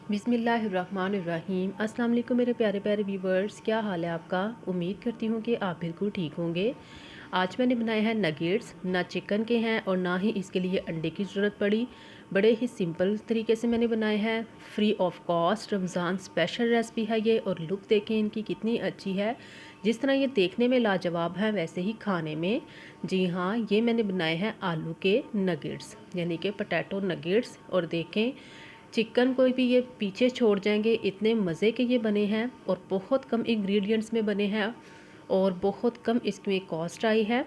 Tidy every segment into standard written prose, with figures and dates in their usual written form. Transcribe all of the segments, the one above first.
बिस्मिल्लाहिर्रहमानिर्रहीम। अस्सलाम वालेकुम मेरे प्यारे प्यारे व्यूवर्स, क्या हाल है आपका। उम्मीद करती हूँ कि आप बिल्कुल ठीक होंगे। आज मैंने बनाए हैं नगेट्स, ना चिकन के हैं और ना ही इसके लिए अंडे की ज़रूरत पड़ी। बड़े ही सिंपल तरीके से मैंने बनाए हैं, free of cost. Ramzan special recipe है ये और लुक देखें इनकी कितनी अच्छी है। जिस तरह ये देखने में लाजवाब है वैसे ही खाने में। जी हाँ, ये मैंने बनाए हैं आलू के नगेट्स यानी कि पोटैटो नगेट्स। और देखें चिकन को भी ये पीछे छोड़ जाएंगे, इतने मज़े के ये बने हैं और बहुत कम इंग्रेडिएंट्स में बने हैं और बहुत कम इसमें कॉस्ट आई है।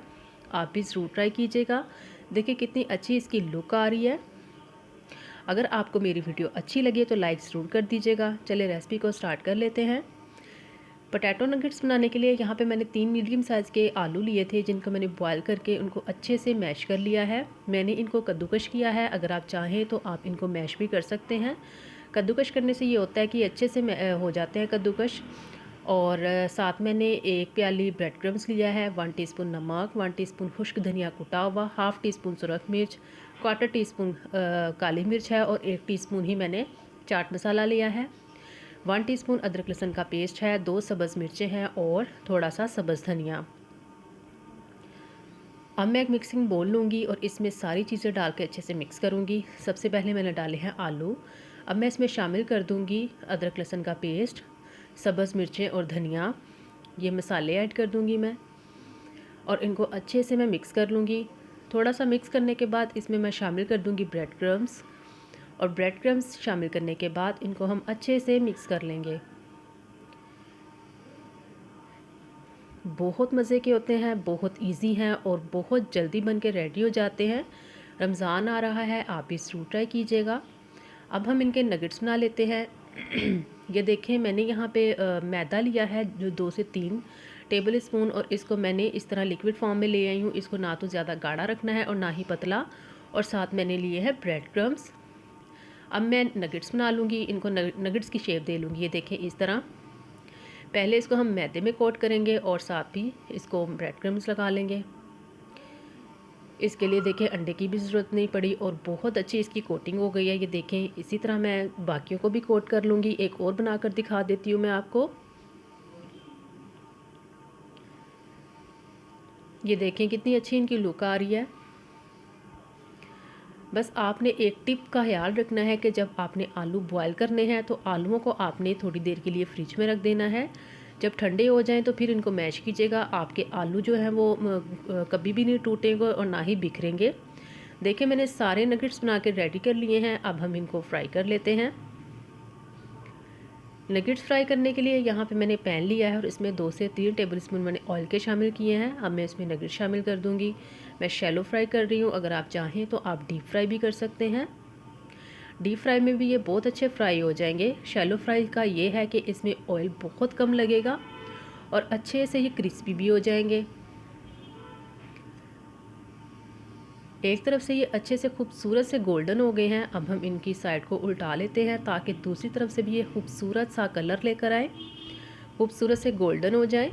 आप भी ज़रूर ट्राई कीजिएगा। देखिए कितनी अच्छी इसकी लुक आ रही है। अगर आपको मेरी वीडियो अच्छी लगे तो लाइक ज़रूर कर दीजिएगा। चलिए रेसिपी को स्टार्ट कर लेते हैं। पोटैटो नगेट्स बनाने के लिए यहाँ पे मैंने 3 मीडियम साइज़ के आलू लिए थे, जिनको मैंने बॉयल करके उनको अच्छे से मैश कर लिया है। मैंने इनको कद्दूकश किया है, अगर आप चाहें तो आप इनको मैश भी कर सकते हैं। कद्दूकश करने से ये होता है कि अच्छे से हो जाते हैं कद्दूकश। और साथ मैंने 1 प्याली ब्रेड क्रम्स लिया है, 1 टीस्पून नमक, 1 टीस्पून खुश्क धनिया कुटा हुआ, हाफ़ टी स्पून सुरख मिर्च, 1/4 टीस्पून काली मिर्च है और 1 टीस्पून ही मैंने चाट मसाला लिया है। 1 टीस्पून अदरक लहसुन का पेस्ट है, 2 सब्ज़ मिर्चें हैं और थोड़ा सा सब्ज़ धनिया। अब मैं एक मिक्सिंग बोल लूँगी और इसमें सारी चीज़ें डाल के अच्छे से मिक्स करूँगी। सबसे पहले मैंने डाले हैं आलू। अब मैं इसमें शामिल कर दूँगी अदरक लहसुन का पेस्ट, सब्ज़ मिर्चें और धनिया। ये मसाले ऐड कर दूँगी मैं और इनको अच्छे से मैं मिक्स कर लूँगी। थोड़ा सा मिक्स करने के बाद इसमें मैं शामिल कर दूँगी ब्रेड क्रम्स और ब्रेड क्रम्स शामिल करने के बाद इनको हम अच्छे से मिक्स कर लेंगे। बहुत मज़े के होते हैं, बहुत इजी हैं और बहुत जल्दी बन के रेडी हो जाते हैं। रमज़ान आ रहा है, आप भी ज़रूर ट्राई कीजिएगा। अब हम इनके नगेट्स बना लेते हैं। ये देखें मैंने यहाँ पे मैदा लिया है जो 2 से 3 टेबल स्पून और इसको मैंने इस तरह लिक्विड फॉर्म में ले आई हूँ। इसको ना तो ज़्यादा गाढ़ा रखना है और ना ही पतला। और साथ मैंने लिए हैं ब्रेड क्रम्स। अब मैं नगेट्स बना लूँगी, इनको नगेट्स की शेप दे लूँगी। ये देखें इस तरह। पहले इसको हम मैदे में कोट करेंगे और साथ ही इसको ब्रेड क्रम्स लगा लेंगे। इसके लिए देखें अंडे की भी ज़रूरत नहीं पड़ी और बहुत अच्छी इसकी कोटिंग हो गई है। ये देखें इसी तरह मैं बाकियों को भी कोट कर लूँगी। एक और बनाकर दिखा देती हूँ मैं आपको। ये देखें कितनी अच्छी इनकी लुक आ रही है। बस आपने एक टिप का ख्याल रखना है कि जब आपने आलू बॉयल करने हैं तो आलूओं को आपने थोड़ी देर के लिए फ्रिज में रख देना है। जब ठंडे हो जाएं तो फिर इनको मैश कीजिएगा। आपके आलू जो हैं वो कभी भी नहीं टूटेंगे और ना ही बिखरेंगे। देखिए मैंने सारे नगेट्स बना के रेडी कर लिए हैं। अब हम इनको फ्राई कर लेते हैं। नगेट्स फ्राई करने के लिए यहाँ पे मैंने पैन लिया है और इसमें 2 से 3 टेबलस्पून मैंने ऑयल के शामिल किए हैं। अब मैं इसमें नगेट्स शामिल कर दूँगी। मैं शैलो फ्राई कर रही हूँ, अगर आप चाहें तो आप डीप फ्राई भी कर सकते हैं। डीप फ्राई में भी ये बहुत अच्छे फ्राई हो जाएंगे। शैलो फ्राई का ये है कि इसमें ऑयल बहुत कम लगेगा और अच्छे से ये क्रिस्पी भी हो जाएंगे। एक तरफ से ये अच्छे से खूबसूरत से गोल्डन हो गए हैं। अब हम इनकी साइड को उल्टा लेते हैं ताकि दूसरी तरफ से भी ये खूबसूरत सा कलर लेकर आए, खूबसूरत से गोल्डन हो जाए।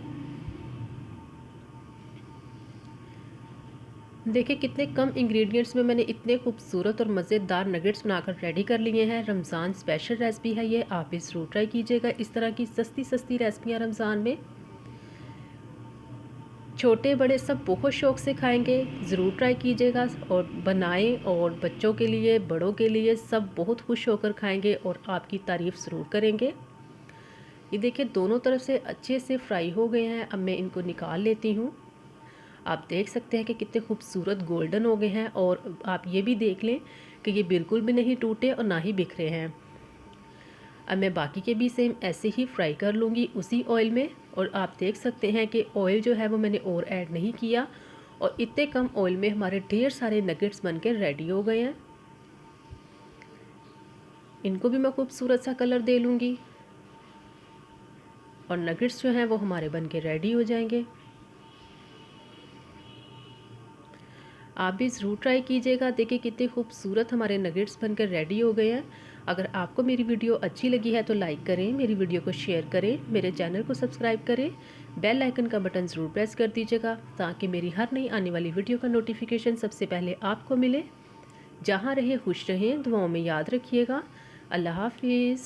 देखिए कितने कम इंग्रेडिएंट्स में मैंने इतने खूबसूरत और मज़ेदार नगेट्स बनाकर रेडी कर लिए हैं। रमज़ान स्पेशल रेसिपी है ये, आप भी ज़रूर ट्राई कीजिएगा। इस तरह की सस्ती सस्ती रेसिपियाँ रमज़ान में छोटे बड़े सब बहुत शौक़ से खाएंगे। ज़रूर ट्राई कीजिएगा और बनाएं और बच्चों के लिए बड़ों के लिए सब बहुत खुश होकर खाएंगे और आपकी तारीफ़ ज़रूर करेंगे। ये देखिए दोनों तरफ से अच्छे से फ्राई हो गए हैं। अब मैं इनको निकाल लेती हूँ। आप देख सकते हैं कि कितने खूबसूरत गोल्डन हो गए हैं और आप ये भी देख लें कि ये बिल्कुल भी नहीं टूटे और ना ही बिखरे हैं। अब मैं बाकी के भी सेम ऐसे ही फ्राई कर लूँगी उसी ऑयल में। और आप देख सकते हैं कि ऑयल जो है वो मैंने और ऐड नहीं किया और इतने कम ऑयल में हमारे ढेर सारे नगेट्स बन के रेडी हो गए हैं। इनको भी मैं खूबसूरत सा कलर दे लूँगी और नगेट्स जो हैं वो हमारे बन के रेडी हो जाएंगे। आप भी ज़रूर ट्राई कीजिएगा। देखिए कितने खूबसूरत हमारे नगेट्स बनकर रेडी हो गए हैं। अगर आपको मेरी वीडियो अच्छी लगी है तो लाइक करें, मेरी वीडियो को शेयर करें, मेरे चैनल को सब्सक्राइब करें, बेल आइकन का बटन ज़रूर प्रेस कर दीजिएगा ताकि मेरी हर नई आने वाली वीडियो का नोटिफिकेशन सबसे पहले आपको मिले। जहाँ रहे खुश रहें, दुआओं में याद रखिएगा। अल्लाह हाफिज़।